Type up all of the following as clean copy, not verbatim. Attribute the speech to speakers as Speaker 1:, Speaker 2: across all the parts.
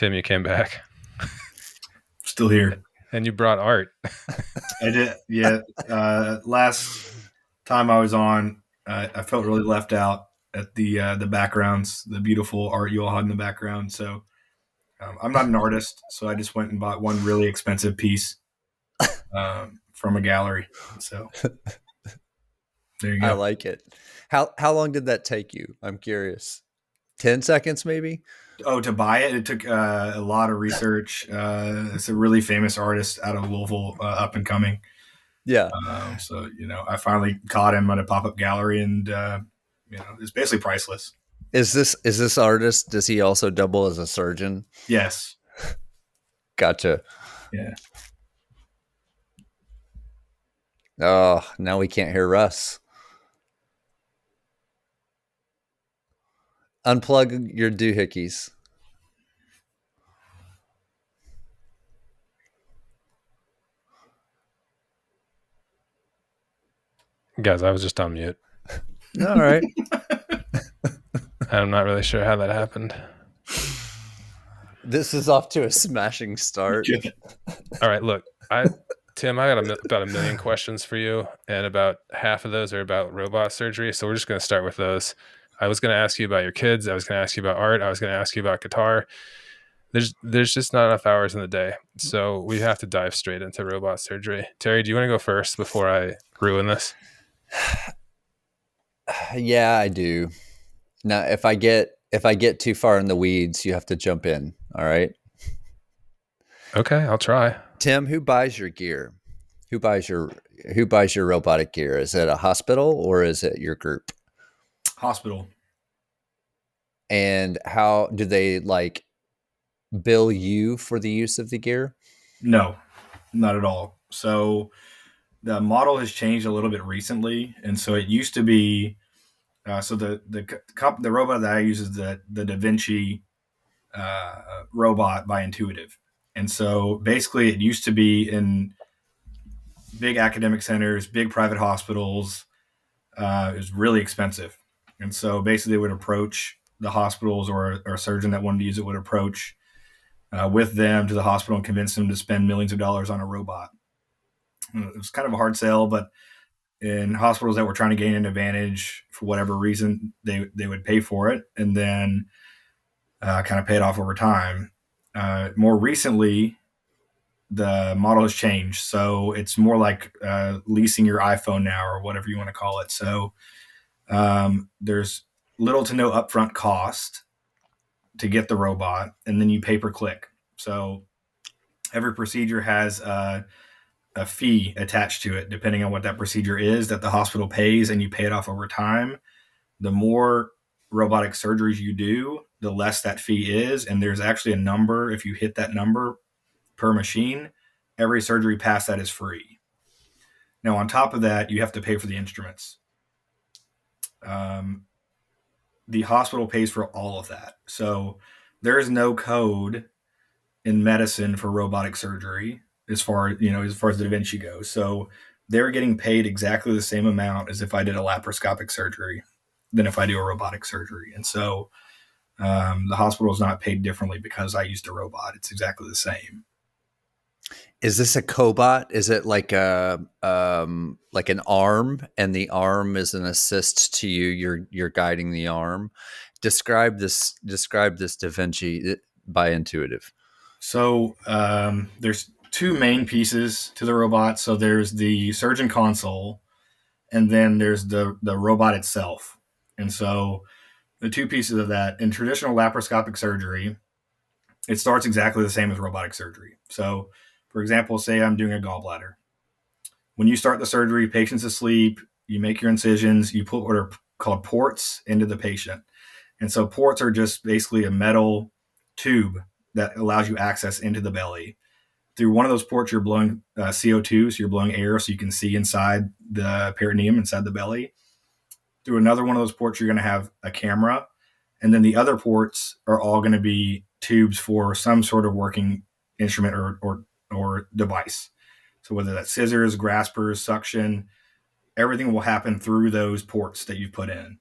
Speaker 1: Tim, you came back.
Speaker 2: Still here.
Speaker 1: And you brought art.
Speaker 2: I did. Yeah. Last time I was on, I felt really left out at the backgrounds, the beautiful art you all had in the background. So I'm not an artist, so I just went and bought one really expensive piece from a gallery. So there you
Speaker 3: I
Speaker 2: go.
Speaker 3: like it. How long did that take you? I'm curious. 10 seconds, maybe?
Speaker 2: Oh, to buy it, it took a lot of research. It's a really famous artist out of Louisville, up and coming.
Speaker 3: Yeah.
Speaker 2: So I finally caught him at a pop up gallery, and it's basically priceless.
Speaker 3: Is this artist, does he also double as a surgeon?
Speaker 2: Yes.
Speaker 3: Gotcha.
Speaker 2: Yeah.
Speaker 3: Oh, now we can't hear Russ. Unplug your doohickeys.
Speaker 1: Guys, I was just on mute.
Speaker 3: All right.
Speaker 1: I'm not really sure how that happened.
Speaker 3: This is off to a smashing start.
Speaker 1: All right, look, Tim, I got about 1 million questions for you, and about half of those are about robot surgery. So we're just going to start with those. I was going to ask you about your kids. I was going to ask you about art. I was going to ask you about guitar. There's just not enough hours in the day, so we have to dive straight into robot surgery. Terry, do you want to go first before I ruin this?
Speaker 3: Yeah, I do. Now, if I get too far in the weeds, you have to jump in. All right.
Speaker 1: Okay, I'll try.
Speaker 3: Tim, who buys your gear? Who buys your robotic gear? Is it a hospital or is it your group?
Speaker 2: Hospital.
Speaker 3: And how do they bill you for the use of the gear?
Speaker 2: No, not at all. So the model has changed a little bit recently, and so it used to be. So the robot that I use is the Davinci robot by Intuitive, and so basically it used to be in big academic centers, big private hospitals. It was really expensive, and so basically they would approach the hospitals, or a surgeon that wanted to use it would approach with them to the hospital and convince them to spend millions of dollars on a robot. It was kind of a hard sell, but in hospitals that were trying to gain an advantage for whatever reason, they would pay for it and then kind of pay it off over time. More recently, the model has changed. So it's more like leasing your iPhone now, or whatever you want to call it. So there's little to no upfront cost to get the robot, and then you pay per click. So every procedure has a fee attached to it, depending on what that procedure is, that the hospital pays, and you pay it off over time. The more robotic surgeries you do, the less that fee is. And there's actually a number. If you hit that number per machine, every surgery past that is free. Now, on top of that, you have to pay for the instruments. The hospital pays for all of that. So there is no code in medicine for robotic surgery as far as the Davinci goes. So they're getting paid exactly the same amount as if I did a laparoscopic surgery than if I do a robotic surgery. And so the hospital is not paid differently because I used a robot. It's exactly the same.
Speaker 3: Is this a cobot? Is it like an arm, and the arm is an assist to you? You're guiding the arm. Describe this Davinci by Intuitive.
Speaker 2: So there's two main pieces to the robot. So there's the surgeon console, and then there's the robot itself. And so the two pieces of that, in traditional laparoscopic surgery, it starts exactly the same as robotic surgery. So, for example, say I'm doing a gallbladder. When you start the surgery, patient's asleep, you make your incisions, you put what are called ports into the patient. And so ports are just basically a metal tube that allows you access into the belly. Through one of those ports, you're blowing CO2, so you're blowing air so you can see inside the peritoneum, inside the belly. Through another one of those ports, you're going to have a camera. And then the other ports are all going to be tubes for some sort of working instrument or device. So whether that's scissors, graspers, suction, everything will happen through those ports that you've put in.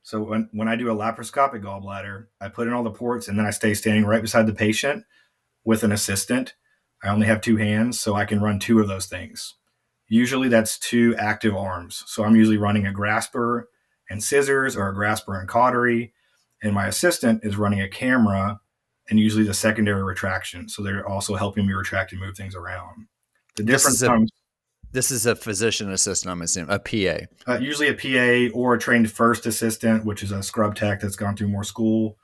Speaker 2: So when I do a laparoscopic gallbladder, I put in all the ports and then I stay standing right beside the patient with an assistant. I only have two hands, so I can run two of those things. Usually that's two active arms. So I'm usually running a grasper and scissors or a grasper and cautery. And my assistant is running a camera and usually the secondary retraction. So they're also helping me retract and move things around. The
Speaker 3: This
Speaker 2: difference
Speaker 3: is a
Speaker 2: comes
Speaker 3: this is a physician assistant, I'm assuming, a PA.
Speaker 2: usually a PA or a trained first assistant, which is a scrub tech that's gone through more school.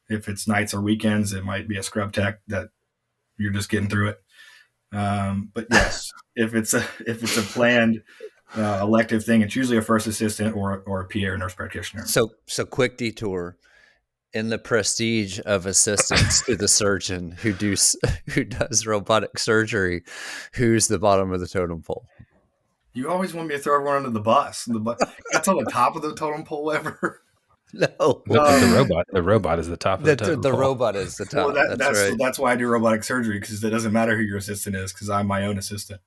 Speaker 2: If it's nights or weekends, it might be a scrub tech that you're just getting through it. But yes, if it's a planned elective thing, it's usually a first assistant or a PA or nurse practitioner.
Speaker 3: So quick detour. In the prestige of assistants to the surgeon who does robotic surgery, who's the bottom of the totem pole?
Speaker 2: You always want me to throw everyone under the bus. That's on the top of the totem pole ever.
Speaker 3: No,
Speaker 1: Well, the robot is the top of the totem
Speaker 3: the
Speaker 1: pole.
Speaker 3: robot is the top.
Speaker 2: Well,
Speaker 3: that's right.
Speaker 2: that's why I do robotic surgery, because it doesn't matter who your assistant is, because I'm my own assistant.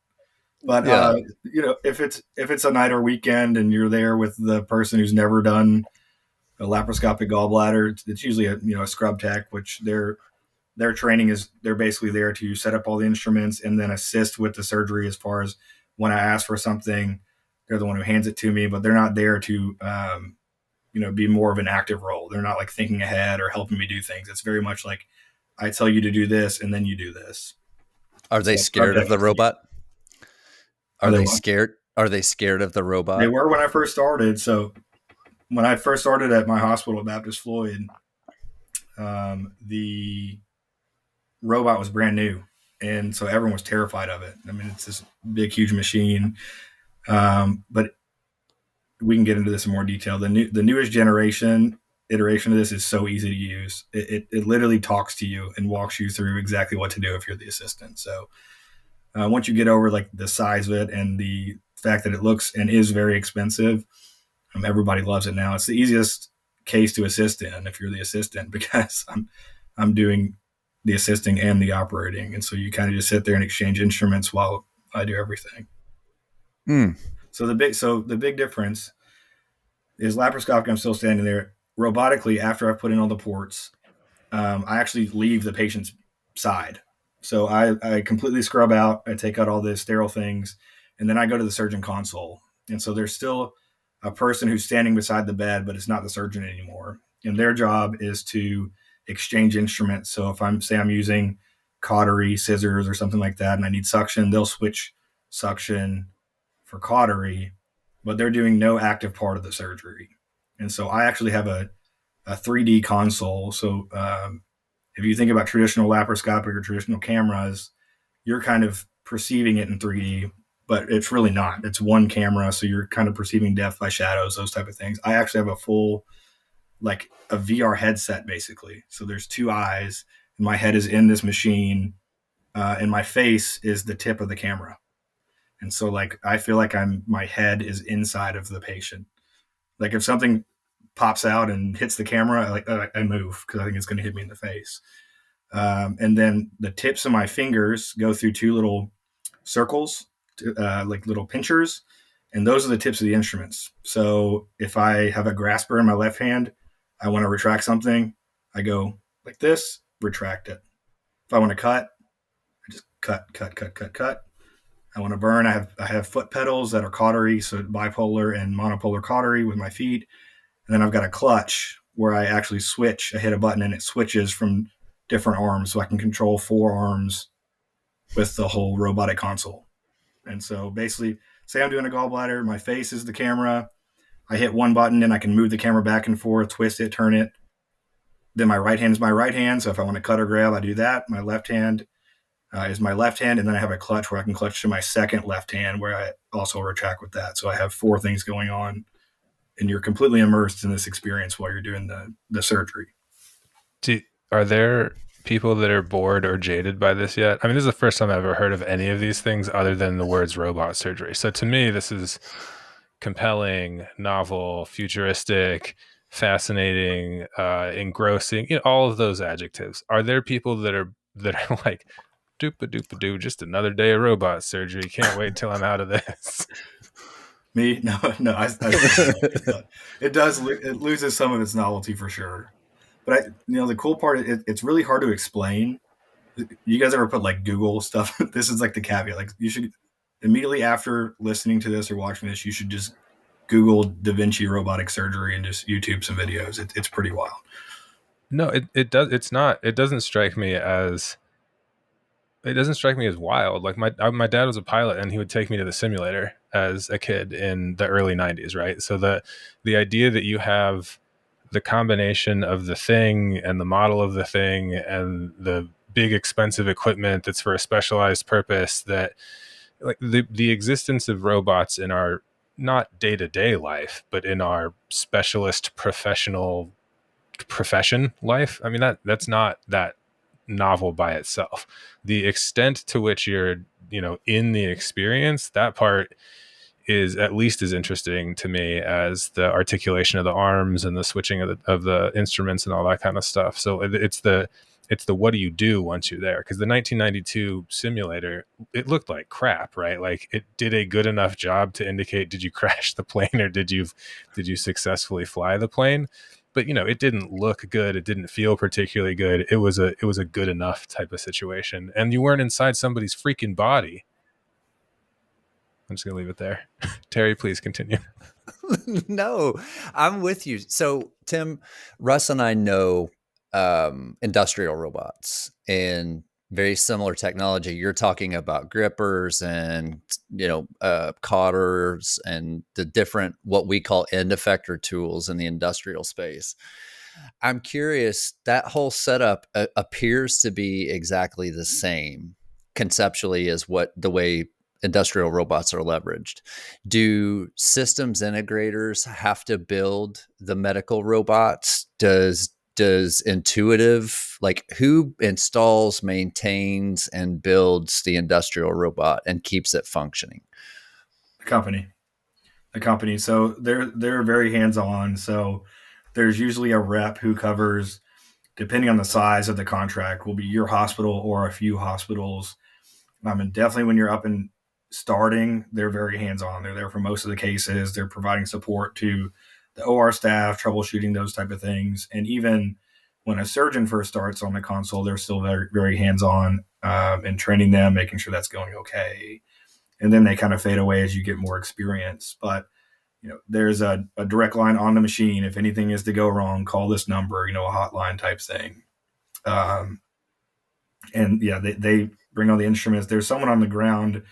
Speaker 2: But
Speaker 3: Yeah.
Speaker 2: if it's a night or weekend and you're there with the person who's never done a laparoscopic gallbladder, it's usually a scrub tech, which their training is they're basically there to set up all the instruments and then assist with the surgery as far as when I ask for something, they're the one who hands it to me, but they're not there to be more of an active role. They're not like thinking ahead or helping me do things. It's very much like I tell you to do this and then you do this.
Speaker 3: Are they scared of the robot? Are they scared? Are they scared of the robot?
Speaker 2: They were when I first started. So when I first started at my hospital at Baptist Floyd, the robot was brand new, and so everyone was terrified of it. I mean, it's this big, huge machine, but we can get into this in more detail. The newest iteration of this is so easy to use. It literally talks to you and walks you through exactly what to do if you're the assistant. So once you get over like the size of it and the fact that it looks and is very expensive, everybody loves it now. It's the easiest case to assist in if you're the assistant, because I'm doing the assisting and the operating, and so you kind of just sit there and exchange instruments while I do everything. So the big difference is laparoscopic. I'm still standing there. Robotically, after I've put in all the ports, I actually leave the patient's side. So I completely scrub out. I take out all the sterile things, and then I go to the surgeon console. And so there's still a person who's standing beside the bed, but it's not the surgeon anymore. And their job is to exchange instruments. So if I'm using cautery, scissors, or something like that, and I need suction, they'll switch suction for cautery, but they're doing no active part of the surgery. And so I actually have a 3D console. So if you think about traditional laparoscopic or traditional cameras, you're kind of perceiving it in 3D, but it's really not. It's one camera, so you're kind of perceiving depth by shadows, those type of things. I actually have a full, like a VR headset, basically. So there's two eyes, and my head is in this machine, and my face is the tip of the camera. And so like I feel like my head is inside of the patient. Like if something pops out and hits the camera, I move because I think it's going to hit me in the face. And then the tips of my fingers go through two little circles, like little pinchers, and those are the tips of the instruments. So if I have a grasper in my left hand, I want to retract something, I go like this, retract it. If I want to cut, I just cut. I want to burn. I have foot pedals that are cautery, so bipolar and monopolar cautery with my feet. And then I've got a clutch where I actually switch. I hit a button and it switches from different arms, so I can control 4 arms with the whole robotic console. And so basically, say I'm doing a gallbladder, my face is the camera. I hit one button and I can move the camera back and forth, twist it, turn it. Then my right hand is my right hand. So if I want to cut or grab, I do that. My left hand is my left hand. And then I have a clutch where I can clutch to my second left hand, where I also retract with that. So I have 4 things going on, and you're completely immersed in this experience while you're doing the surgery.
Speaker 1: Are there people that are bored or jaded by this yet? I mean, this is the first time I've ever heard of any of these things other than the words robot surgery. So to me, this is compelling, novel, futuristic, fascinating, engrossing, all of those adjectives. Are there people that are like, doopa doopa doo, just another day of robot surgery, can't wait till I'm out of this?
Speaker 2: Me? No, no, I still do. It does. It loses some of its novelty for sure. But the cool part, it's really hard to explain. You guys ever put like Google stuff? This is like the caveat. Like you should immediately after listening to this or watching this, you should just Google Davinci robotic surgery and just YouTube some videos. It's pretty wild.
Speaker 1: No, it does. It's not. It doesn't strike me as. It doesn't strike me as wild. Like my dad was a pilot, and he would take me to the simulator as a kid in the early '90s, right? So the idea that you have the combination of the thing and the model of the thing and the big expensive equipment that's for a specialized purpose, that like the existence of robots in our not day-to-day life, but in our specialist professional profession life, I mean, that's not that novel by itself. The extent to which you're, in the experience, that part is at least as interesting to me as the articulation of the arms and the switching of the instruments and all that kind of stuff. So it's the what do you do once you're there? Because the 1992 simulator, it looked like crap, right? Like, it did a good enough job to indicate, did you crash the plane, or did you successfully fly the plane? But it didn't look good. It didn't feel particularly good. It was a good enough type of situation, and you weren't inside somebody's freaking body. I'm just gonna leave it there. Terry, please continue.
Speaker 3: No, I'm with you. So, Tim, Russ and I know industrial robots and very similar technology. You're talking about grippers and cotters and the different what we call end effector tools in the industrial space. I'm curious, that whole setup appears to be exactly the same conceptually as what the way industrial robots are leveraged. Do systems integrators have to build the medical robots? Does Intuitive, like, who installs, maintains, and builds the industrial robot and keeps it functioning?
Speaker 2: The company. The company. So they're very hands on. So there's usually a rep who covers, depending on the size of the contract, will be your hospital or a few hospitals. And definitely when you're up and starting, they're very hands on. They're there for most of the cases. They're providing support to the OR staff, troubleshooting those type of things. And even when a surgeon first starts on the console, they're still very, very hands on and training them, making sure that's going okay. And then they kind of fade away as you get more experience. But there's a direct line on the machine. If anything is to go wrong, call this number, a hotline type thing. And yeah, they bring all the instruments. There's someone on the ground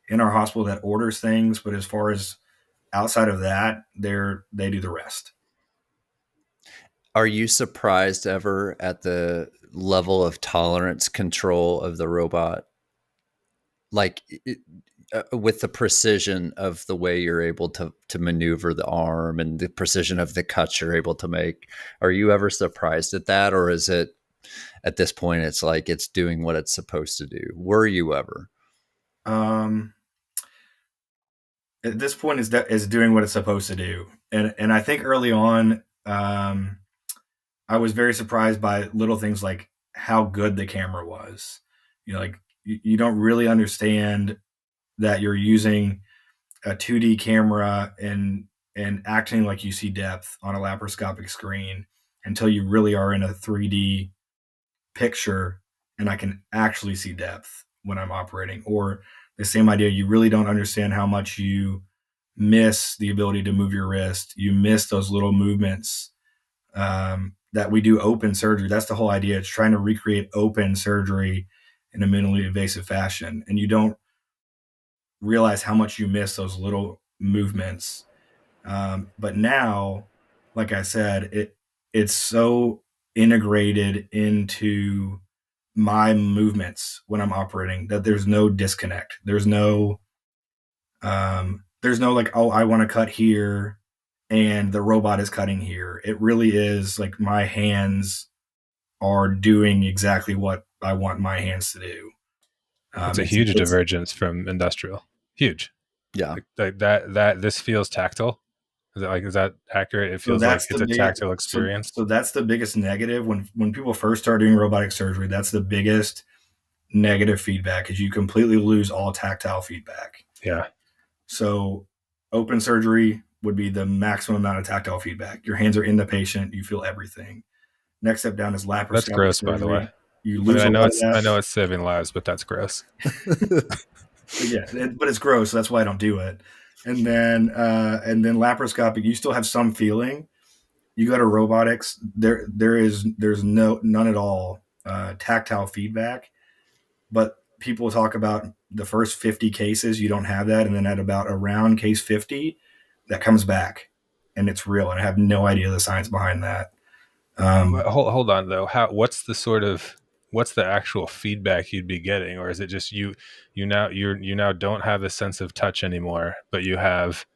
Speaker 2: in our hospital that orders things, but as far as outside of that, they do the rest.
Speaker 3: Are you surprised ever at the level of tolerance control of the robot? Like, with the precision of the way you're able to maneuver the arm and the precision of the cuts you're able to make. Are you ever surprised at that? Or is it, at this point, it's like it's doing what it's supposed to do? Were you ever?
Speaker 2: At this point, is doing what it's supposed to do. And I think early on, I was very surprised by little things like how good the camera was. Like you don't really understand that you're using a 2D camera and acting like you see depth on a laparoscopic screen until you really are in a 3D picture and I can actually see depth when I'm operating. Or the same idea, you really don't understand how much you miss the ability to move your wrist. You miss those little movements that we do open surgery. That's the whole idea. It's trying to recreate open surgery in a minimally invasive fashion. And you don't realize how much you miss those little movements. But now, like I said, it's so integrated into my movements when I'm operating that there's no disconnect. There's no like, oh, I want to cut here and the robot is cutting here. It really is like my hands are doing exactly what I want my hands to do.
Speaker 1: It's a huge divergence from industrial. Huge.
Speaker 3: Yeah.
Speaker 1: Like that this feels tactile. Is that accurate? It feels like it's a tactile experience.
Speaker 2: So that's the biggest negative when people first start doing robotic surgery. That's the biggest negative feedback, is you completely lose all tactile feedback.
Speaker 1: Yeah.
Speaker 2: So Open surgery would be the maximum amount of tactile feedback. Your hands are in the patient, you feel everything. Next step down is
Speaker 1: That's
Speaker 2: laparoscopic
Speaker 1: gross, by the way.
Speaker 2: surgery. You
Speaker 1: I mean,
Speaker 2: lose a lot of
Speaker 1: I
Speaker 2: that.
Speaker 1: know it's saving lives, but that's gross.
Speaker 2: Yeah, but it's gross, so that's why I don't do it. And then laparoscopic, you still have some feeling. You go to robotics, there's none at all tactile feedback. But people talk about the first 50 cases, you don't have that, and then at about around case 50, that comes back, and it's real. And I have no idea the science behind that.
Speaker 1: Hold on though. What's the actual feedback you'd be getting, or is it just you now don't have a sense of touch anymore, but you have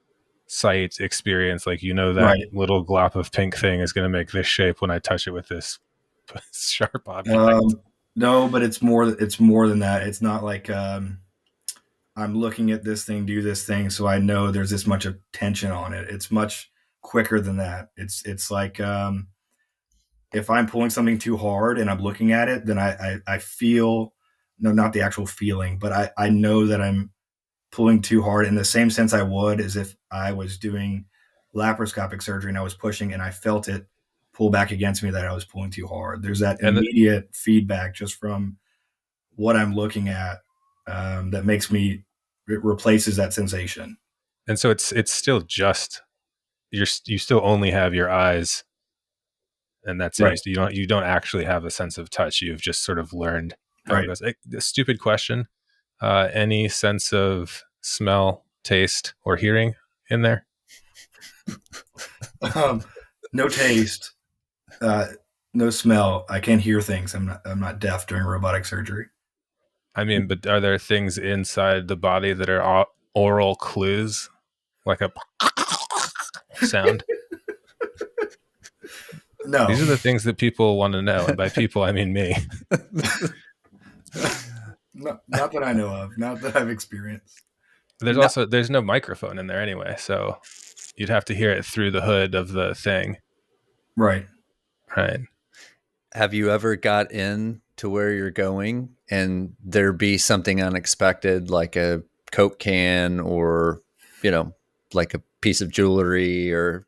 Speaker 1: sight experience, like that
Speaker 2: Right.
Speaker 1: little glop of pink thing is going to make this shape when I touch it with this sharp object.
Speaker 2: No, but it's more. It's more than that. It's not like I'm looking at this thing, do this thing, so I know there's this much attention on it. It's much quicker than that. It's like if I'm pulling something too hard and I'm looking at it, then I feel, no, not the actual feeling, but I know that I'm pulling too hard in the same sense I would as if I was doing laparoscopic surgery and I was pushing and I felt it pull back against me that I was pulling too hard. There's that
Speaker 1: And
Speaker 2: immediate feedback just from what I'm looking at that makes me, it replaces that sensation.
Speaker 1: so it's still just you still only have your eyes, and that's
Speaker 2: Right.
Speaker 1: it. You don't actually have a sense of touch. You've just sort of learned how it
Speaker 2: Right.
Speaker 1: goes. A stupid question. Any sense of smell, taste, or hearing in there?
Speaker 2: No taste, no smell. I can't hear things. I'm not deaf during robotic surgery.
Speaker 1: I mean, but are there things inside the body that are oral clues, like a sound?
Speaker 2: No.
Speaker 1: These are the things that people want to know, and by people I mean me.
Speaker 2: Not that I know of. Not that I've experienced.
Speaker 1: There's no microphone in there anyway, so you'd have to hear it through the hood of the thing.
Speaker 2: Right.
Speaker 1: Right.
Speaker 3: Have you ever got in to where you're going and there be something unexpected, like a Coke can or, like a piece of jewelry or,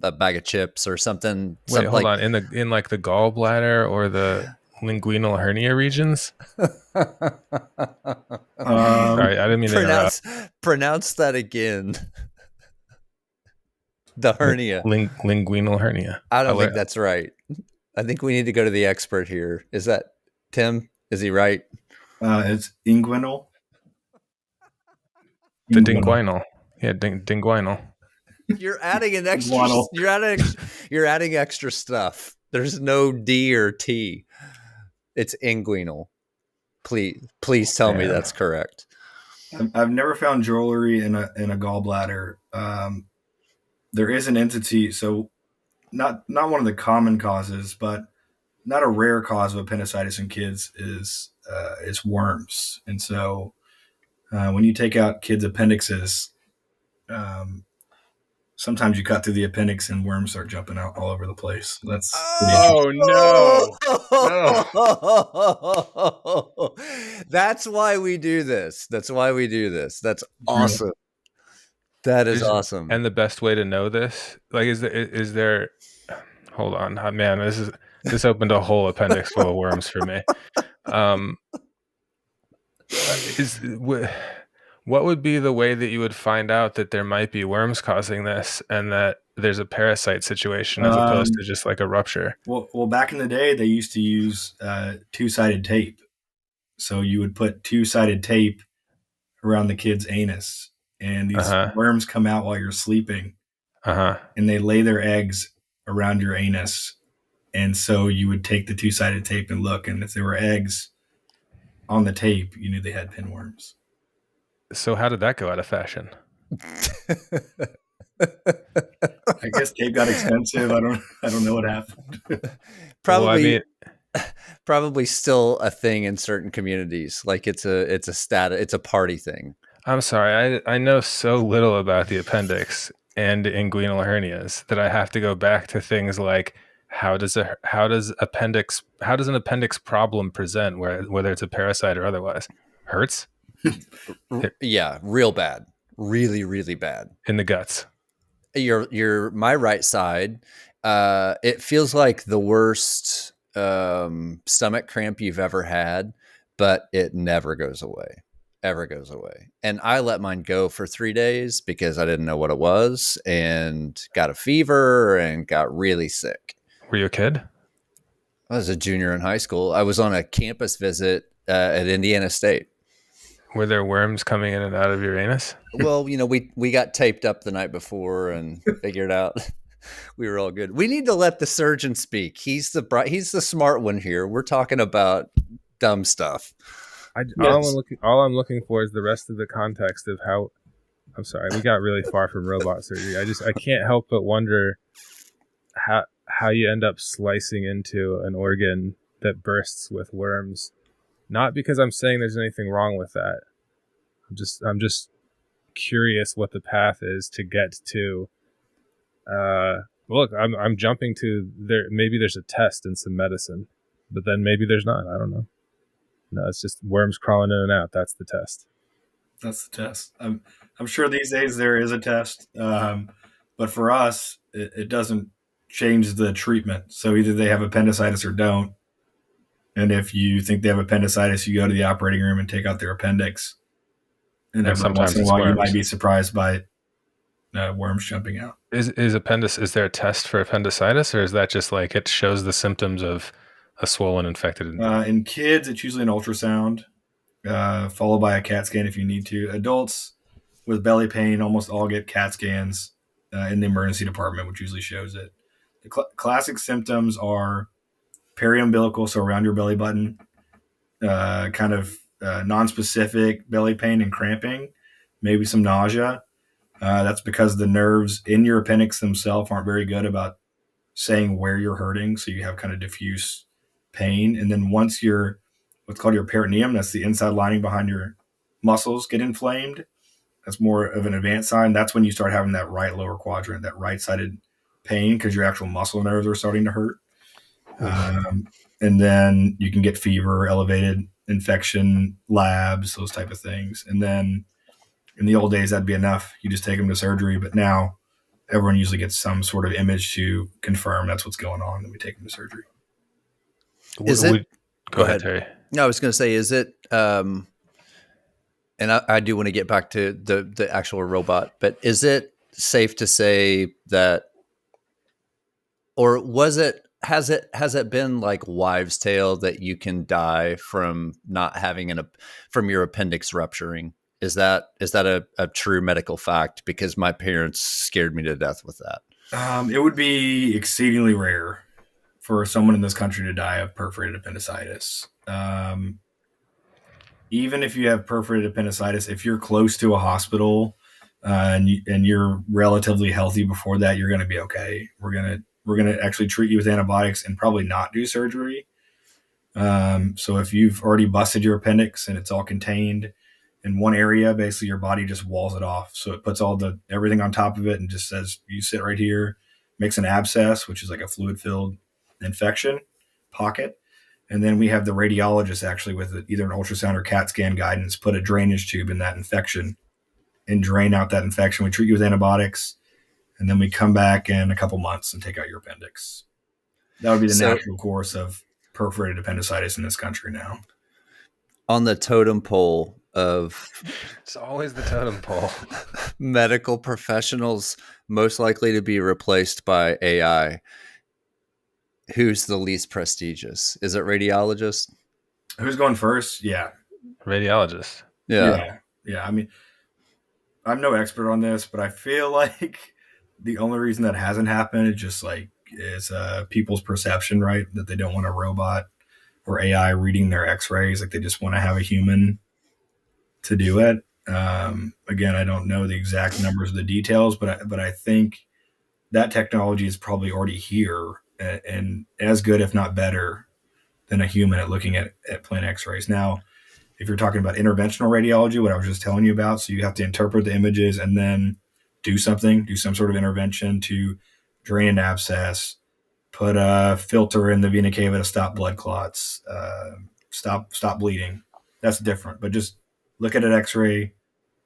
Speaker 3: a bag of chips or something?
Speaker 1: Wait,
Speaker 3: Something
Speaker 1: hold
Speaker 3: like
Speaker 1: on. In like the gallbladder or the linguinal hernia regions? Sorry, I didn't mean to interrupt.
Speaker 3: pronounce that again. The hernia.
Speaker 1: Linguinal hernia.
Speaker 3: I don't think that's right. I think we need to go to the expert here. Is that Tim? Is he right?
Speaker 2: It's inguinal.
Speaker 1: The dinguinal. Yeah, dinguinal.
Speaker 3: You're adding an extra. You're adding extra stuff. There's no D or T. It's inguinal. Please tell me that's correct.
Speaker 2: I've never found jewelry in a gallbladder. There is an entity, so not one of the common causes, but not a rare cause of appendicitis in kids is worms. And so when you take out kids' appendixes, sometimes you cut through the appendix and worms start jumping out all over the place. That's
Speaker 1: no.
Speaker 3: That's why we do this. That's awesome. That is awesome.
Speaker 1: And the best way to know this, like, is there hold on, man, this opened a whole appendix full of worms for me. What would be the way that you would find out that there might be worms causing this and that there's a parasite situation as opposed to just like a rupture?
Speaker 2: Well, back in the day, they used to use two-sided tape. So you would put two-sided tape around the kid's anus, and these worms come out while you're sleeping, and they lay their eggs around your anus. And so you would take the two-sided tape and look, and if there were eggs on the tape, you knew they had pinworms.
Speaker 1: So how did that go out of fashion?
Speaker 2: I guess tape got expensive. I don't know what happened.
Speaker 3: Probably, probably still a thing in certain communities. Like it's a party thing.
Speaker 1: I'm sorry, I know so little about the appendix and inguinal hernias that I have to go back to things like how does an appendix problem present, whether it's a parasite or otherwise? Hurts?
Speaker 3: Yeah, real bad. really, really bad.
Speaker 1: in the guts.
Speaker 3: Your my right side, it feels like the worst stomach cramp you've ever had, but it never goes away. Ever goes away. And I let mine go for 3 days because I didn't know what it was and got a fever and got really sick.
Speaker 1: Were you a kid?
Speaker 3: I was a junior in high school. I was on a campus visit at Indiana State.
Speaker 1: Were there worms coming in and out of your anus?
Speaker 3: Well, we got taped up the night before and figured out we were all good. We need to let the surgeon speak. He's the smart one here. We're talking about dumb stuff.
Speaker 2: Yes.
Speaker 1: All I'm looking for is the rest of the context of how. I'm sorry, we got really far from robot surgery. I can't help but wonder how you end up slicing into an organ that bursts with worms. Not because I'm saying there's anything wrong with that. I'm just curious what the path is to get to. Look, I'm jumping to there. Maybe there's a test and some medicine, but then maybe there's not. I don't know. No, it's just worms crawling in and out. That's the test.
Speaker 2: That's the test. I'm sure these days there is a test, but for us, it doesn't change the treatment. So either they have appendicitis or don't. And if you think they have appendicitis, you go to the operating room and take out their appendix. And every once
Speaker 1: sometimes
Speaker 2: in a
Speaker 1: it's
Speaker 2: while, you
Speaker 1: worms.
Speaker 2: might be surprised by worms jumping out.
Speaker 1: Is there a test for appendicitis, or is that just like it shows the symptoms of a swollen infected?
Speaker 2: In kids, it's usually an ultrasound, followed by a CAT scan if you need to. Adults with belly pain almost all get CAT scans in the emergency department, which usually shows it. The classic symptoms are periumbilical, so around your belly button, kind of non-specific belly pain and cramping, maybe some nausea. That's because the nerves in your appendix themselves aren't very good about saying where you're hurting, so you have kind of diffuse pain. And then once your what's called your peritoneum, that's the inside lining behind your muscles, get inflamed, that's more of an advanced sign. That's when you start having that right lower quadrant, that right-sided pain, because your actual muscle nerves are starting to hurt. And then you can get fever, elevated infection, labs, those type of things. And then in the old days, that'd be enough. You just take them to surgery. But now everyone usually gets some sort of image to confirm that's what's going on, and we take them to surgery.
Speaker 3: Is it?
Speaker 1: Go ahead, Terry.
Speaker 3: No, I was going to say, is it? And I do want to get back to the actual robot, but is it safe to say that, or was it? Has it been like wives' tale that you can die from not having from your appendix rupturing? Is that a true medical fact? Because my parents scared me to death with that.
Speaker 2: It would be exceedingly rare for someone in this country to die of perforated appendicitis. Even if you have perforated appendicitis, if you're close to a hospital and you're relatively healthy before that, you're going to be okay. We're gonna actually treat you with antibiotics and probably not do surgery. So if you've already busted your appendix and it's all contained in one area, basically your body just walls it off. So it puts everything on top of it and just says, you sit right here, makes an abscess, which is like a fluid-filled infection pocket. And then we have the radiologist actually with either an ultrasound or CAT scan guidance, put a drainage tube in that infection and drain out that infection. We treat you with antibiotics, and then we come back in a couple months and take out your appendix. That would be the natural course of perforated appendicitis in this country now.
Speaker 3: On the totem pole of
Speaker 1: it's always the totem pole.
Speaker 3: Medical professionals most likely to be replaced by AI. Who's the least prestigious? Is it radiologist?
Speaker 2: Who's going first? Yeah.
Speaker 1: Radiologist.
Speaker 3: Yeah.
Speaker 2: I mean, I'm no expert on this, but I feel like the only reason that hasn't happened is people's perception, right? That they don't want a robot or AI reading their x-rays. Like they just want to have a human to do it. Again, I don't know the exact numbers of the details, but I think that technology is probably already here and as good, if not better, than a human at looking at plain x-rays. Now, if you're talking about interventional radiology, what I was just telling you about, so you have to interpret the images and then do some sort of intervention to drain an abscess, put a filter in the vena cava to stop blood clots, stop bleeding. That's different. But just look at an x-ray,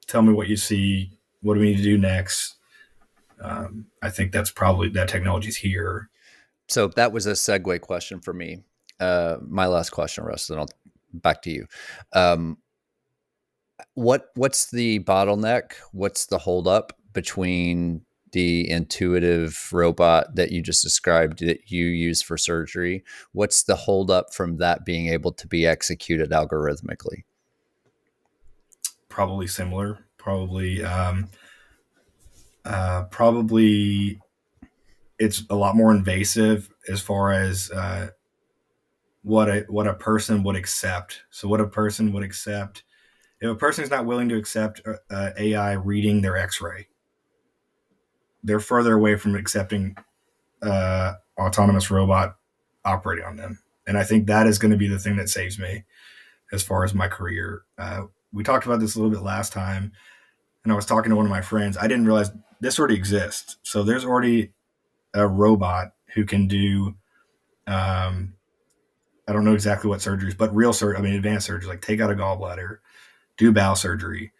Speaker 2: tell me what you see, What do we need to do next? I think that's probably that technology's here.
Speaker 3: So that was a segue question for me. My last question, Russ, and I'll back to you. Um, what's the bottleneck? What's the holdup between the intuitive robot that you just described that you use for surgery? What's the holdup from that being able to be executed algorithmically?
Speaker 2: Probably similar. Probably it's a lot more invasive as far as what a person would accept. So what a person would accept if a person is not willing to accept AI reading their X-ray, they're further away from accepting autonomous robot operating on them. And I think that is going to be the thing that saves me as far as my career. We talked about this a little bit last time, and I was talking to one of my friends. I didn't realize this already exists. So there's already a robot who can do, I don't know exactly what surgeries, but advanced surgeries, like take out a gallbladder, do bowel surgery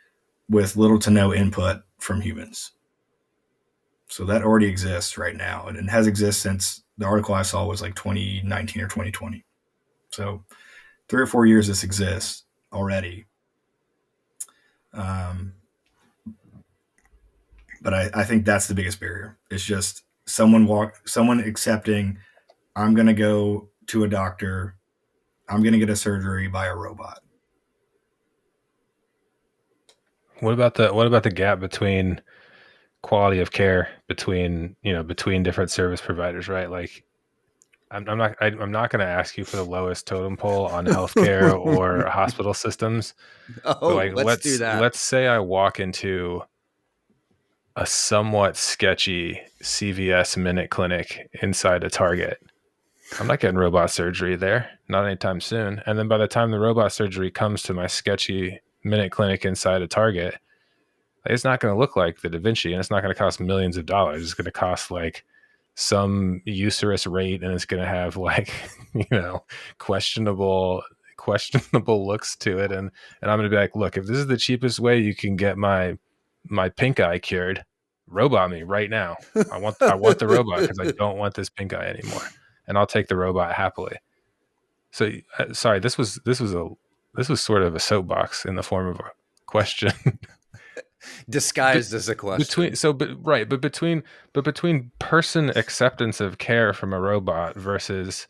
Speaker 2: with little to no input from humans. So that already exists right now, and it has existed since the article I saw was like 2019 or 2020. So 3 or 4 years this exists already. But I think that's the biggest barrier. It's just someone accepting, I'm going to go to a doctor, I'm going to get a surgery by a robot.
Speaker 1: What about the gap between quality of care between different service providers, right? Like I'm not going to ask you for the lowest totem pole on healthcare or hospital systems, but
Speaker 3: Oh,
Speaker 1: like
Speaker 3: let's do that.
Speaker 1: let's say I walk into a somewhat sketchy CVS Minute Clinic inside a Target. I'm not getting robot surgery there, not anytime soon. And then by the time the robot surgery comes to my sketchy Minute Clinic inside a Target, it's not going to look like the Davinci, and it's not going to cost millions of dollars. It's going to cost like some usurious rate, and it's going to have like questionable looks to it, and I'm going to be like, look, if this is the cheapest way you can get my pink eye cured, robot me right now. I want the robot because I don't want this pink eye anymore, and I'll take the robot happily. So sorry, this was sort of a soapbox in the form of a question.
Speaker 3: Disguised as a question.
Speaker 1: Between person acceptance of care from a robot versus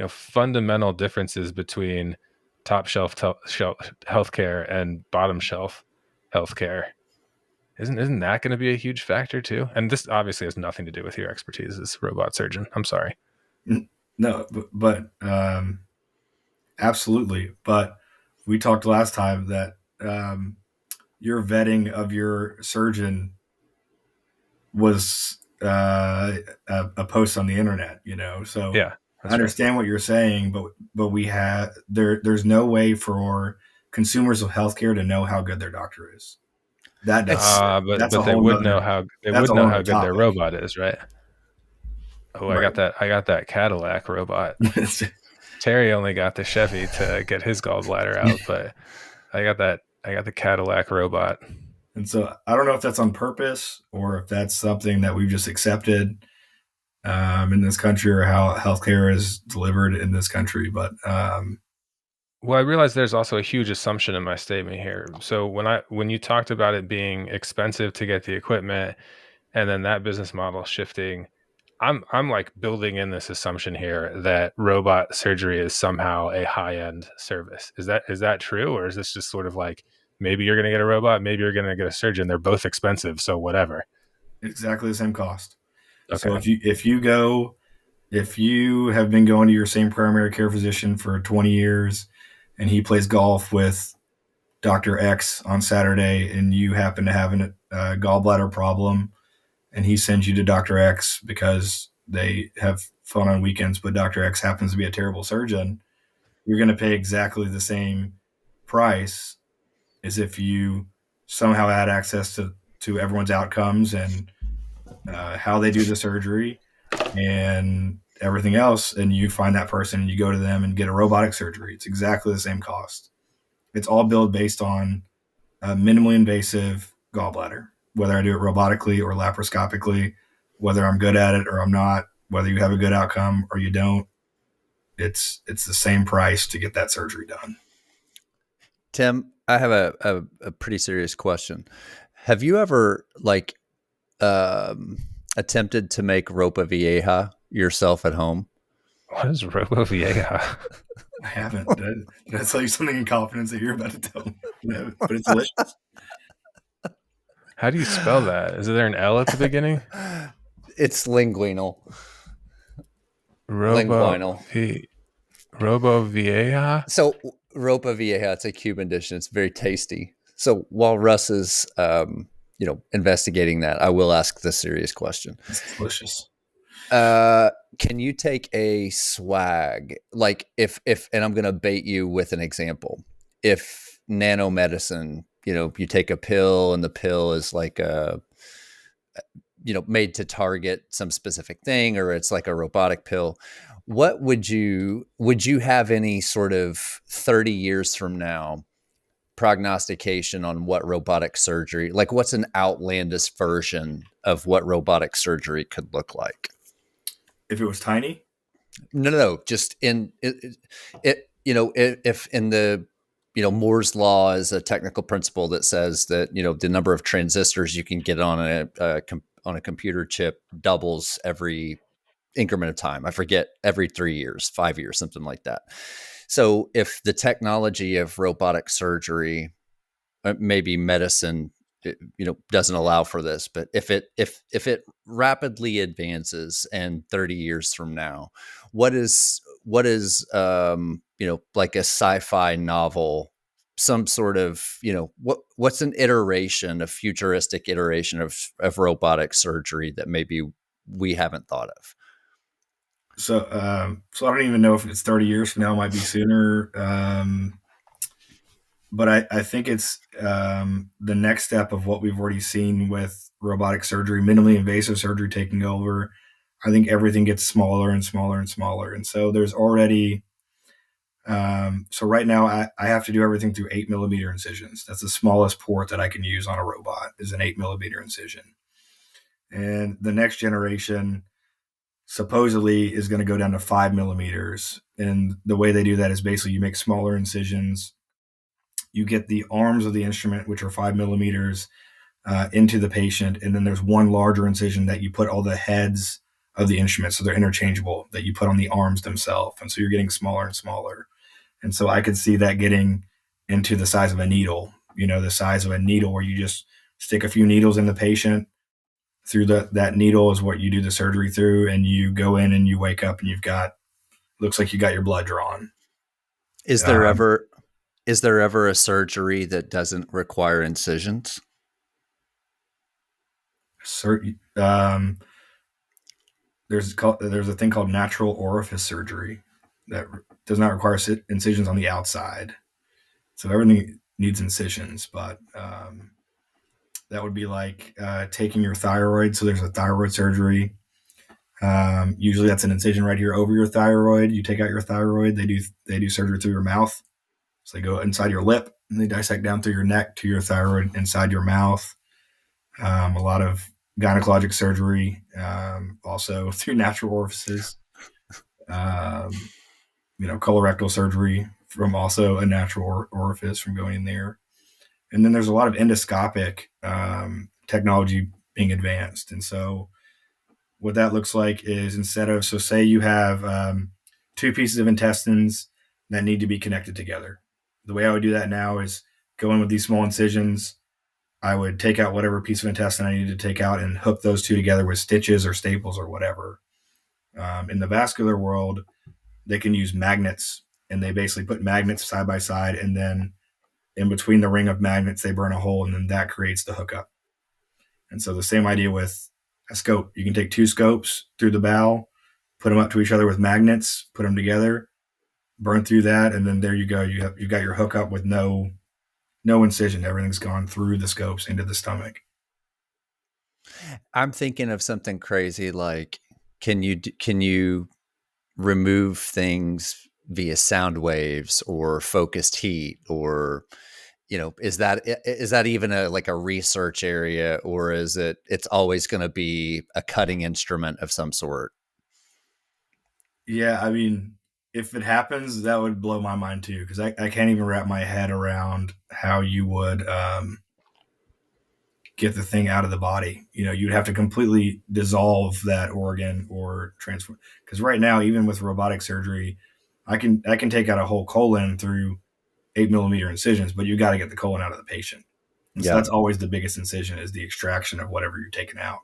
Speaker 1: fundamental differences between top shelf healthcare and bottom shelf healthcare, isn't that going to be a huge factor too? And this obviously has nothing to do with your expertise as robot surgeon. I'm sorry.
Speaker 2: No, but absolutely. But we talked last time that your vetting of your surgeon was a post on the internet, So
Speaker 1: Yeah,
Speaker 2: I understand what you're saying, but there's no way for consumers of healthcare to know how good their doctor is. That doesn't. That's a
Speaker 1: but they
Speaker 2: whole
Speaker 1: would
Speaker 2: nother.
Speaker 1: know how
Speaker 2: That's a whole nother
Speaker 1: good their
Speaker 2: topic.
Speaker 1: robot is, right? Oh,
Speaker 2: Right.
Speaker 1: I got that Cadillac robot. Terry only got the Chevy to get his gallbladder out, but I got the Cadillac robot.
Speaker 2: And so I don't know if that's on purpose or if that's something that we've just accepted in this country, or how healthcare is delivered in this country. But
Speaker 1: well, I realize there's also a huge assumption in my statement here. So when you talked about it being expensive to get the equipment, and then that business model shifting, I'm like building in this assumption here that robot surgery is somehow a high-end service. Is that true, or is this just sort of like maybe you're going to get a robot, maybe you're going to get a surgeon? They're both expensive, so whatever.
Speaker 2: exactly the same cost. So
Speaker 1: Okay.
Speaker 2: if you have been going to your same primary care physician for 20 years, and he plays golf with Dr. X on Saturday, and you happen to have a gallbladder problem, and he sends you to Dr. X because they have fun on weekends, but Dr. X happens to be a terrible surgeon, you're going to pay exactly the same price as if you somehow had access to everyone's outcomes and how they do the surgery and everything else, and you find that person and you go to them and get a robotic surgery. It's exactly the same cost. It's all billed based on a minimally invasive gallbladder. whether I do it robotically or laparoscopically, whether I'm good at it or I'm not, whether you have a good outcome or you don't. It's the same price to get that surgery done.
Speaker 3: Tim, I have a pretty serious question. Have you ever um, attempted to make ropa vieja yourself at home?
Speaker 1: What is Robo Vieja?
Speaker 2: I haven't. Did I tell you something in confidence that you're about to tell me? No, but it's delicious.
Speaker 1: How do you spell that? Is there an L at the beginning?
Speaker 3: It's linguinal.
Speaker 1: Robo
Speaker 3: Linguinal.
Speaker 1: V Robo Vieja?
Speaker 3: So ropa vieja, it's a Cuban dish and it's very tasty. So while Russ is, investigating that, I will ask the serious question.
Speaker 2: It's delicious.
Speaker 3: Can you take a swag, like if and I'm going to bait you with an example. If nanomedicine, you take a pill and the pill is like made to target some specific thing, or it's like a robotic pill, what would you have any sort of 30 years from now prognostication on what robotic surgery, like what's an outlandish version of what robotic surgery could look like?
Speaker 2: If it was tiny,
Speaker 3: No. Just in if in the Moore's law is a technical principle that says that the number of transistors you can get on a computer chip doubles every increment of time. I forget, every 3 years, 5 years, something like that. So if the technology of robotic surgery, maybe medicine, doesn't allow for this, but if it rapidly advances and 30 years from now, what is like a sci-fi novel, some sort of what's an iteration, a futuristic iteration of robotic surgery that maybe we haven't thought of?
Speaker 2: So I don't even know if it's 30 years from now. It might be sooner. But I think it's the next step of what we've already seen with robotic surgery, minimally invasive surgery taking over. I think everything gets smaller and smaller and smaller. And so there's already, so right now I have to do everything through 8 millimeter incisions. That's the smallest port that I can use on a robot, is an 8 millimeter incision. And the next generation supposedly is going to go down to 5 millimeters. And the way they do that is basically you make smaller incisions. You get the arms of the instrument, which are 5 millimeters, into the patient. And then there's one larger incision that you put all the heads of the instrument, so they're interchangeable, that you put on the arms themselves. And so you're getting smaller and smaller. And so I could see that getting into the size of a needle, the size of a needle where you just stick a few needles in the patient. Through that needle is what you do the surgery through. And you go in and you wake up and looks like you got your blood drawn.
Speaker 3: Is there ever a surgery that doesn't require incisions?
Speaker 2: There's a thing called natural orifice surgery that does not require incisions on the outside. So everything needs incisions, but that would be like taking your thyroid. So there's a thyroid surgery. Usually that's an incision right here over your thyroid. You take out your thyroid. They do surgery through your mouth. So they go inside your lip and they dissect down through your neck to your thyroid inside your mouth. A lot of gynecologic surgery, also through natural orifices. Colorectal surgery from also a natural orifice from going in there. And then there's a lot of endoscopic technology being advanced. And so what that looks like is so say you have two pieces of intestines that need to be connected together. The way I would do that now is go in with these small incisions. I would take out whatever piece of intestine I needed to take out and hook those two together with stitches or staples or whatever. In the vascular world, they can use magnets, and they basically put magnets side by side, and then in between the ring of magnets, they burn a hole, and then that creates the hookup. And so the same idea with a scope. You can take two scopes through the bowel, put them up to each other with magnets, put them together, burn through that, and then there you go. You've got your hookup with no incision. Everything's gone through the scopes into the stomach.
Speaker 3: I'm thinking of something crazy like, can you remove things via sound waves or focused heat, or is that even a like a research area, or is it's always going to be a cutting instrument of some sort?
Speaker 2: Yeah, I mean, if it happens, that would blow my mind too, because I can't even wrap my head around how you would get the thing out of the body. You'd have to completely dissolve that organ or transform. Because right now, even with robotic surgery, I can take out a whole colon through 8 millimeter incisions, but you got to get the colon out of the patient. And so
Speaker 3: Yeah.
Speaker 2: that's always the biggest incision, is the extraction of whatever you're taking out.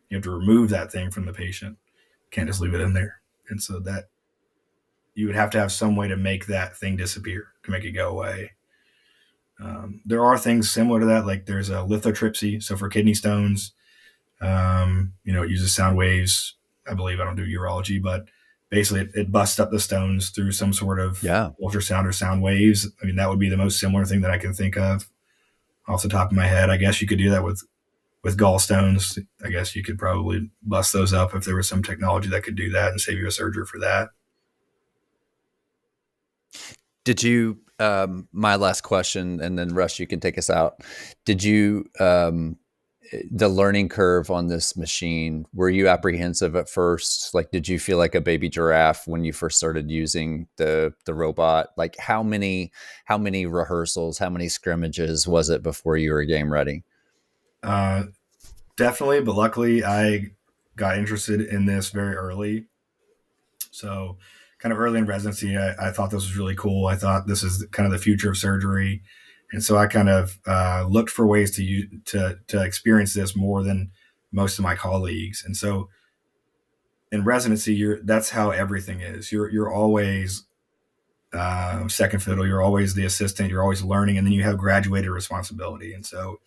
Speaker 2: You have to remove that thing from the patient. Can't just leave it in there. And so that you would have to have some way to make that thing disappear, to make it go away. There are things similar to that, like there's a lithotripsy. So for kidney stones, it uses sound waves. I believe, I don't do urology, but basically it busts up the stones through some sort of
Speaker 3: Yeah.
Speaker 2: ultrasound or sound waves. I mean, that would be the most similar thing that I can think of off the top of my head. I guess you could do that with gallstones. I guess you could probably bust those up if there was some technology that could do that and save you a surgery for that.
Speaker 3: Did you, my last question, and then Russ, you can take us out. Did you, the learning curve on this machine, were you apprehensive at first? Like, did you feel like a baby giraffe when you first started using the robot? Like how many rehearsals, how many scrimmages was it before you were game ready?
Speaker 2: Uh, Definitely, but luckily I got interested in this very early. So, kind of early in residency, I thought this was really cool. I thought this is kind of the future of surgery, and so I kind of looked for ways to experience this more than most of my colleagues. And so, in residency, that's how everything is. You're always second fiddle. You're always the assistant. You're always learning, and then you have graduated responsibility. And so,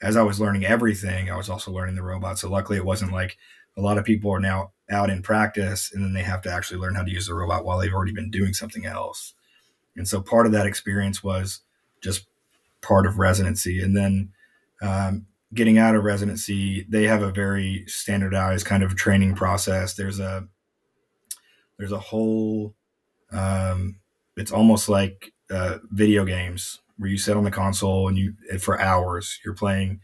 Speaker 2: as I was learning everything, I was also learning the robot. So luckily, it wasn't like a lot of people are now out in practice and then they have to actually learn how to use the robot while they've already been doing something else. And so part of that experience was just part of residency. And then getting out of residency, they have a very standardized kind of training process. There's a whole it's almost like video games where you sit on the console and for hours you're playing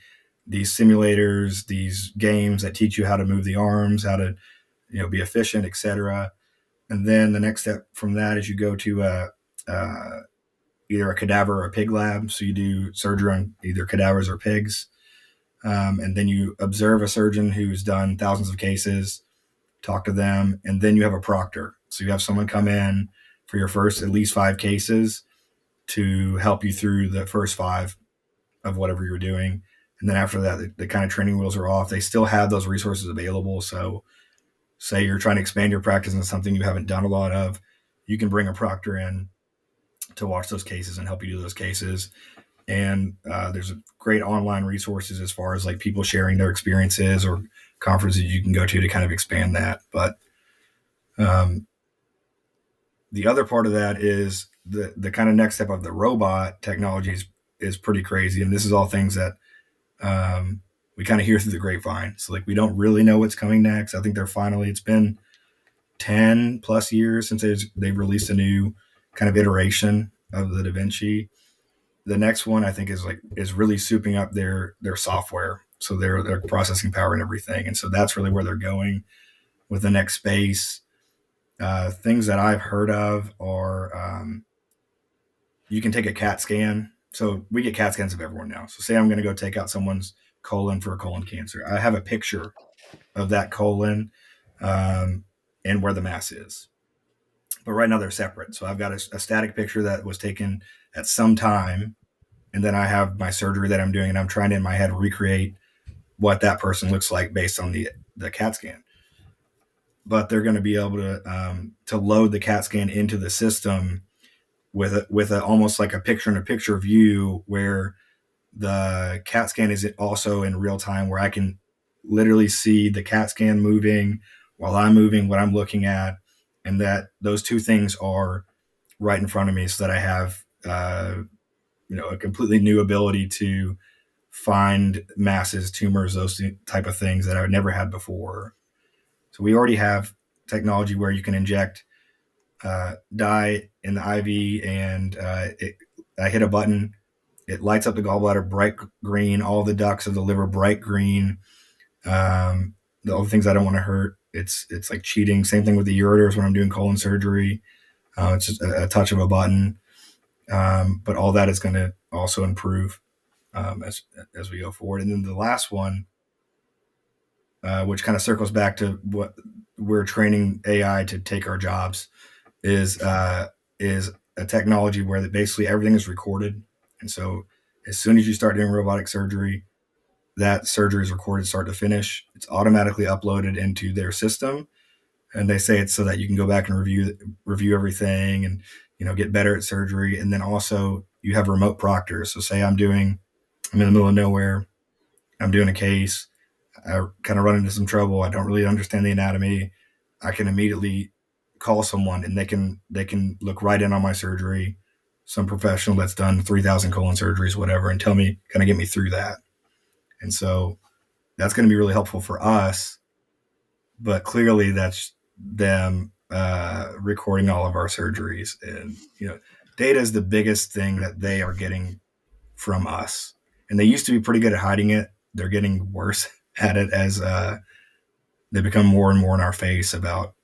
Speaker 2: these simulators, these games that teach you how to move the arms, how to be efficient, etc. And then the next step from that is you go to either a cadaver or a pig lab. So you do surgery on either cadavers or pigs, and then you observe a surgeon who's done thousands of cases, talk to them, and then you have a proctor. So you have someone come in for your first at least 5 cases to help you through the first 5 of whatever you're doing. And then after that, the kind of training wheels are off. They still have those resources available. So say you're trying to expand your practice into something you haven't done a lot of, you can bring a proctor in to watch those cases and help you do those cases. And there's great online resources as far as like people sharing their experiences or conferences you can go to kind of expand that. But um, the other part of that is the kind of next step of the robot technology is pretty crazy. And this is all things that we kind of hear through the grapevine. So like we don't really know what's coming next. I think it's been 10 plus years since they've released a new kind of iteration of the Davinci. The next one I think is really souping up their software. So their processing power and everything. And so that's really where they're going with the next space. Things that I've heard of are you can take a CAT scan. So we get CAT scans of everyone now. So say I'm going to go take out someone's colon for a colon cancer. I have a picture of that colon and where the mass is. But right now they're separate. So I've got a static picture that was taken at some time. And then I have my surgery that I'm doing, and I'm trying to in my head recreate what that person looks like based on the CAT scan. But they're going to be able to load the CAT scan into the system with almost like a picture-in-a-picture view where the CAT scan is also in real time, where I can literally see the CAT scan moving while I'm moving what I'm looking at, and that those two things are right in front of me, so that I have a completely new ability to find masses, tumors, those type of things that I never had before. So we already have technology where you can inject dye in the IV, and I hit a button, It lights up the gallbladder bright green, all the ducts of the liver bright green. All the things I don't want to hurt. It's like cheating. Same thing with the ureters when I'm doing colon surgery. It's just a touch of a button. But all that is going to also improve as we go forward. And then the last one, which kind of circles back to what we're training AI to take our jobs, is a technology where that basically everything is recorded. And so as soon as you start doing robotic surgery, that surgery is recorded start to finish. It's automatically uploaded into their system, and they say it's so that you can go back and review everything and get better at surgery. And then also you have remote proctors. So say I'm in the middle of nowhere, I'm doing a case, I kind of run into some trouble, I don't really understand the anatomy, I can immediately call someone and they can look right in on my surgery, some professional that's done 3,000 colon surgeries, whatever, and tell me, kind of get me through that. And so that's going to be really helpful for us. But clearly, that's them recording all of our surgeries, and data is the biggest thing that they are getting from us. And they used to be pretty good at hiding it. They're getting worse at it as they become more and more in our face about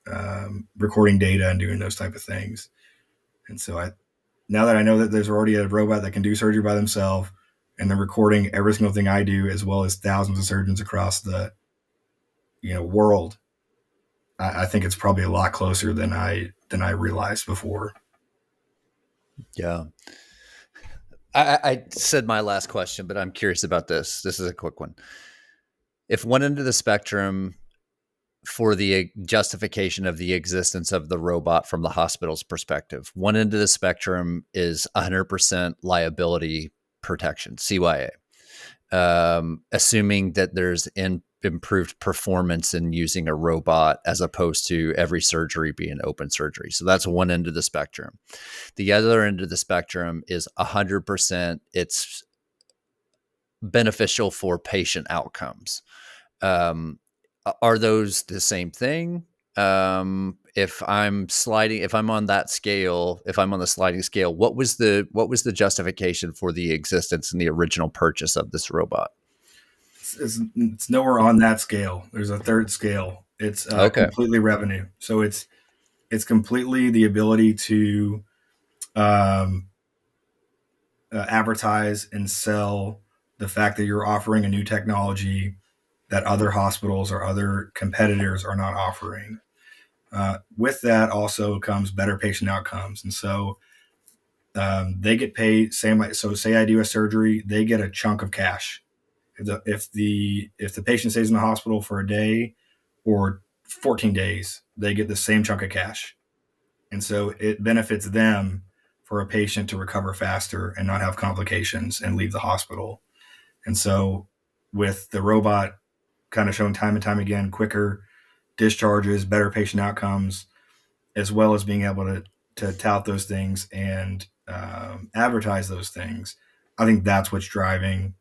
Speaker 2: recording data and doing those type of things. And so now that I know that there's already a robot that can do surgery by themselves, and they're recording every single thing I do, as well as thousands of surgeons across the world, I think it's probably a lot closer than I realized before.
Speaker 3: Yeah. I said my last question, but I'm curious about this. This is a quick one. If one end of the spectrum for the justification of the existence of the robot from the hospital's perspective, one end of the spectrum is 100% liability protection, CYA, assuming that there's improved performance in using a robot as opposed to every surgery being open surgery. So that's one end of the spectrum. The other end of the spectrum is 100% it's beneficial for patient outcomes. Are those the same thing? If I'm on that scale, if I'm on the sliding scale, what was the justification for the existence and the original purchase of this robot?
Speaker 2: It's nowhere on that scale. There's a third scale. It's completely revenue. So it's completely the ability to advertise and sell the fact that you're offering a new technology that other hospitals or other competitors are not offering. With that also comes better patient outcomes. And so they get paid. So say I do a surgery, they get a chunk of cash. If the patient stays in the hospital for a day or 14 days, they get the same chunk of cash. And so it benefits them for a patient to recover faster and not have complications and leave the hospital. And so with the robot kind of showing time and time again, quicker discharges, better patient outcomes, as well as being able to tout those things and advertise those things, I think that's what's driving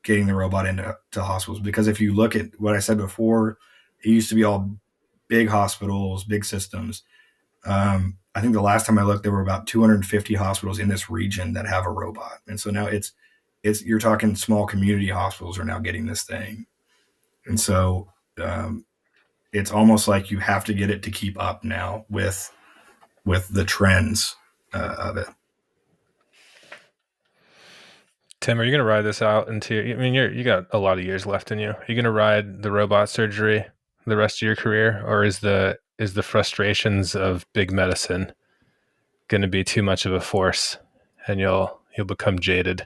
Speaker 2: getting the robot into hospitals. Because if you look at what I said before, it used to be all big hospitals, big systems. I think the last time I looked, there were about 250 hospitals in this region that have a robot. And so now it's you're talking small community hospitals are now getting this thing. And so it's almost like you have to get it to keep up now with the trends of it.
Speaker 1: Tim, are you going to ride this out into? I mean, you got a lot of years left in you. Are you going to ride the robot surgery the rest of your career, or is the frustrations of big medicine going to be too much of a force, and you'll become jaded?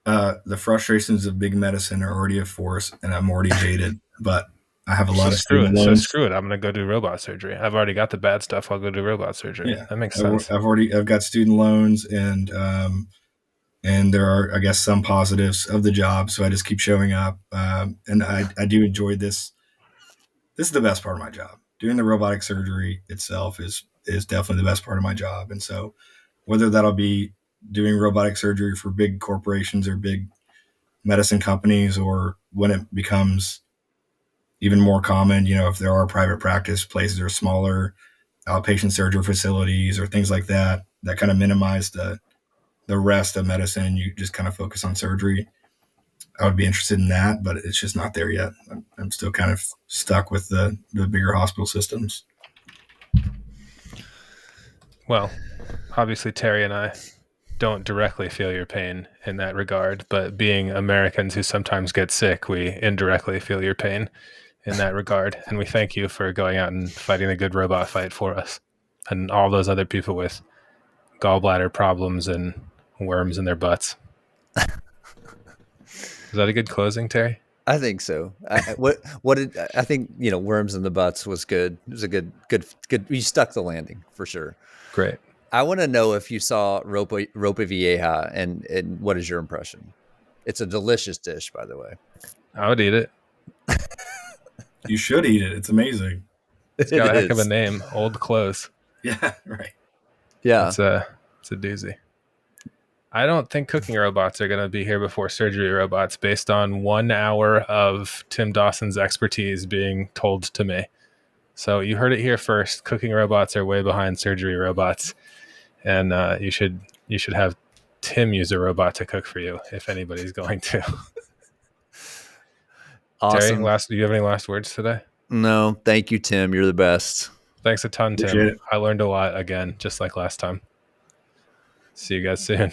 Speaker 2: The frustrations of big medicine are already a force, and I'm already jaded. But I have a lot of student loans.
Speaker 1: So screw it. I'm going to go do robot surgery. I've already got the bad stuff. I'll go do robot surgery. Yeah, that makes sense.
Speaker 2: I've got student loans, and there are, I guess, some positives of the job. So I just keep showing up, and I do enjoy this. This is the best part of my job. Doing the robotic surgery itself is definitely the best part of my job. And so whether that'll be doing robotic surgery for big corporations or big medicine companies, or when it becomes even more common, if there are private practice places or smaller outpatient surgery facilities or things like that, that kind of minimize the the rest of medicine, you just kind of focus on surgery. I would be interested in that, but it's just not there yet. I'm still kind of stuck with the bigger hospital systems.
Speaker 1: Well, obviously, Terry and I don't directly feel your pain in that regard, but being Americans who sometimes get sick, we indirectly feel your pain in that regard. And we thank you for going out and fighting the good robot fight for us and all those other people with gallbladder problems and worms in their butts. Is that a good closing, Terry?
Speaker 3: I think so. What did I think? Worms in the butts was good. It was a good. You stuck the landing for sure.
Speaker 1: Great.
Speaker 3: I want to know if you saw ropa vieja and what is your impression? It's a delicious dish, by the way.
Speaker 1: I would eat it.
Speaker 2: You should eat it. It's amazing.
Speaker 1: It's got a heck of a name. Old Clothes.
Speaker 2: Yeah, right.
Speaker 3: Yeah.
Speaker 1: It's a doozy. I don't think cooking robots are going to be here before surgery robots based on 1 hour of Tim Dawson's expertise being told to me. So you heard it here first. Cooking robots are way behind surgery robots. And you should have Tim use a robot to cook for you if anybody's going to.
Speaker 3: Awesome.
Speaker 1: Terry, do you have any last words today?
Speaker 3: No, thank you, Tim. You're the best.
Speaker 1: Thanks a ton, Tim. I learned a lot again, just like last time. See you guys soon.